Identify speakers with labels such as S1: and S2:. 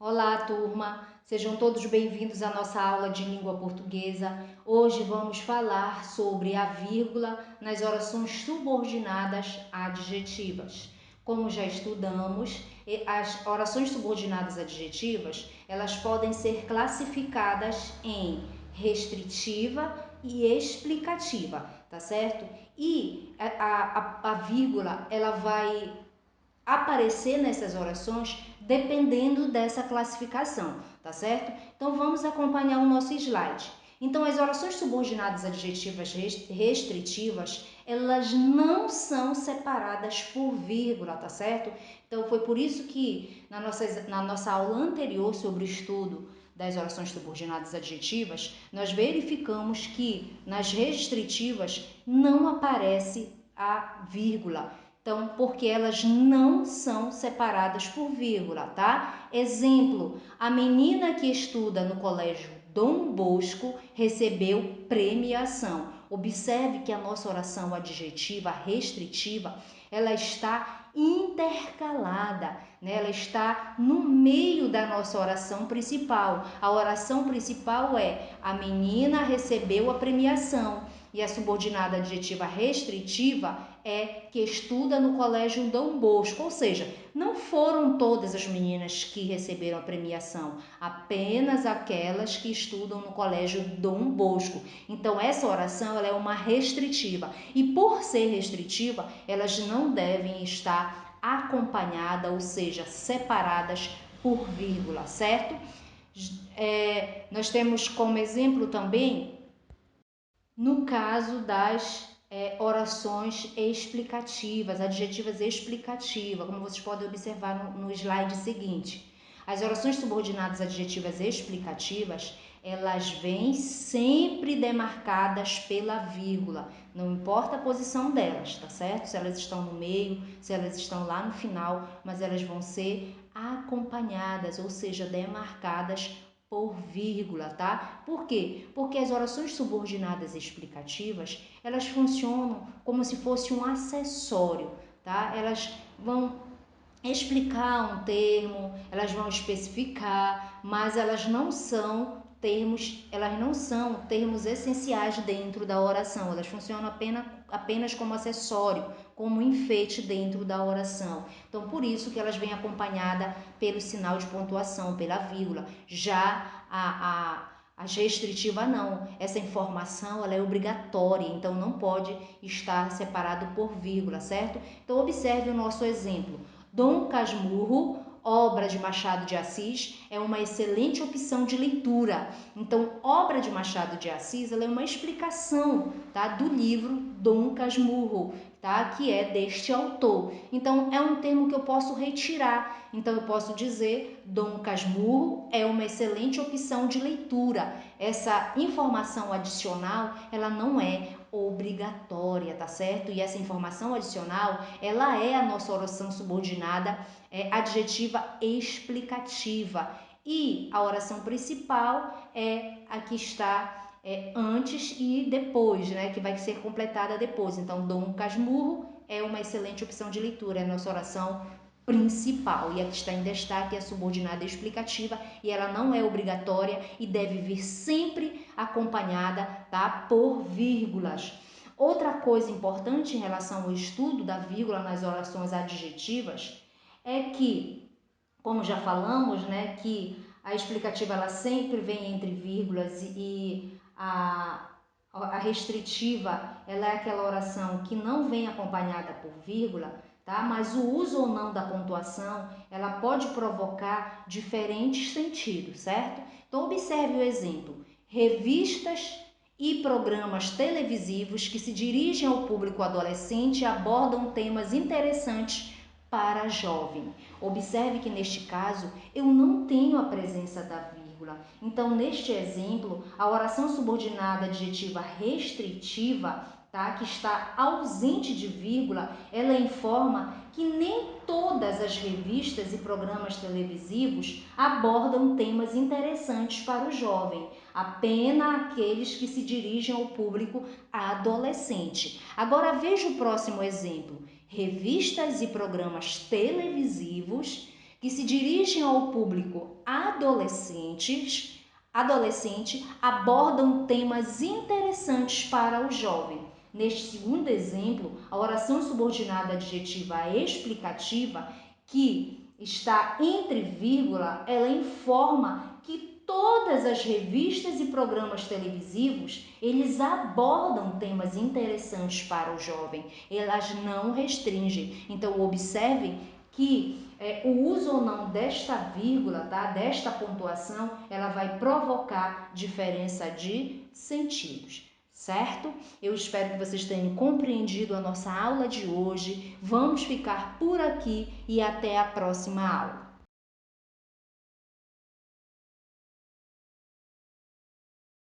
S1: Olá, turma! Sejam todos bem-vindos à nossa aula de língua portuguesa. Hoje vamos falar sobre a vírgula nas orações subordinadas adjetivas. Como já estudamos, as orações subordinadas adjetivas, elas podem ser classificadas em restritiva e explicativa, tá certo? E a vírgula, ela vai aparecer nessas orações dependendo dessa classificação, tá certo? Então vamos acompanhar o nosso slide. Então as orações subordinadas adjetivas restritivas, elas não são separadas por vírgula, tá certo? Então foi por isso que na nossa aula anterior sobre o estudo das orações subordinadas adjetivas, nós verificamos que nas restritivas não aparece a vírgula. Então, porque elas não são separadas por vírgula, tá? Exemplo, a menina que estuda no colégio Dom Bosco recebeu premiação. Observe que a nossa oração adjetiva restritiva, ela está intercalada, né? Ela está no meio da nossa oração principal. A oração principal é: a menina recebeu a premiação. E a subordinada adjetiva restritiva é que estuda no colégio Dom Bosco, ou seja, não foram todas as meninas que receberam a premiação, apenas aquelas que estudam no colégio Dom Bosco. Então essa oração ela é uma restritiva e por ser restritiva, elas não devem estar acompanhadas, ou seja, separadas por vírgula, certo? Nós temos como exemplo também no caso das orações explicativas, adjetivas explicativas, como vocês podem observar no slide seguinte. As orações subordinadas adjetivas explicativas, elas vêm sempre demarcadas pela vírgula, não importa a posição delas, tá certo? Se elas estão no meio, se elas estão lá no final, mas elas vão ser acompanhadas, ou seja, demarcadas por vírgula, tá? Por quê? Porque as orações subordinadas explicativas, elas funcionam como se fosse um acessório, tá? Elas vão explicar um termo, elas vão especificar, mas elas não são termos essenciais dentro da oração. Elas funcionam apenas como acessório, como enfeite dentro da oração. Então, por isso que elas vêm acompanhadas pelo sinal de pontuação, pela vírgula. Já a restritiva não. Essa informação ela é obrigatória, então não pode estar separado por vírgula, certo? Então, observe o nosso exemplo. Dom Casmurro, obra de Machado de Assis, é uma excelente opção de leitura. Então, obra de Machado de Assis, ela é uma explicação, tá, do livro Dom Casmurro, tá, que é deste autor. Então, é um termo que eu posso retirar. Então, eu posso dizer Dom Casmurro é uma excelente opção de leitura. Essa informação adicional, ela não é obrigatória, tá certo? E essa informação adicional, ela é a nossa oração subordinada adjetiva explicativa. E a oração principal é a que está antes e depois, né? Que vai ser completada depois. Então, Dom Casmurro é uma excelente opção de leitura, é a nossa oração principal. E a que está em destaque é a subordinada explicativa e ela não é obrigatória e deve vir sempre acompanhada, tá, por vírgulas. Outra coisa importante em relação ao estudo da vírgula nas orações adjetivas é que, como já falamos, né, que a explicativa ela sempre vem entre vírgulas e a restritiva ela é aquela oração que não vem acompanhada por vírgula, tá? Mas o uso ou não da pontuação ela pode provocar diferentes sentidos, certo? Então observe o exemplo: revistas e programas televisivos que se dirigem ao público adolescente abordam temas interessantes para jovem. Observe que neste caso eu não tenho a presença da vírgula. Então, neste exemplo, a oração subordinada adjetiva restritiva, tá, que está ausente de vírgula, ela informa que nem todas as revistas e programas televisivos abordam temas interessantes para o jovem, apenas aqueles que se dirigem ao público adolescente. Agora veja o próximo exemplo: revistas e programas televisivos que se dirigem ao público adolescente abordam temas interessantes para o jovem. Neste segundo exemplo, a oração subordinada adjetiva explicativa, que está entre vírgula, ela informa que todas as revistas e programas televisivos, eles abordam temas interessantes para o jovem, elas não restringem. Então, observem que o uso ou não desta vírgula, tá? Desta pontuação, ela vai provocar diferença de sentidos, certo? Eu espero que vocês tenham compreendido a nossa aula de hoje. Vamos ficar por aqui e até a próxima aula.